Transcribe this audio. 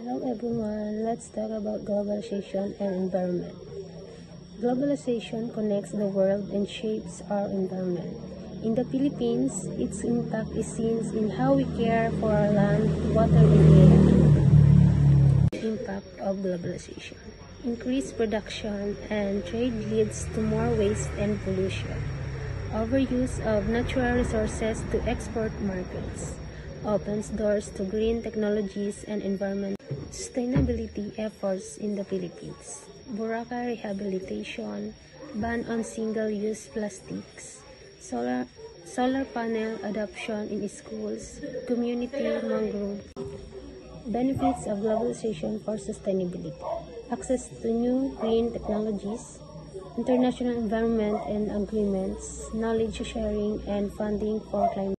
Hello everyone, let's talk about globalization and environment. Globalization connects the world and shapes our environment. In the Philippines, its impact is seen in how we care for our land, water, and air. The impact of globalization. Increased production and trade leads to more waste and pollution. Overuse of natural resources to export markets opens doors to green technologies and environmental sustainability efforts in the Philippines. Boracay rehabilitation, ban on single-use plastics, solar panel adoption in schools, community mangrove. Benefits of globalization for sustainability. Access to new green technologies, international environment and agreements, knowledge sharing, and funding for climate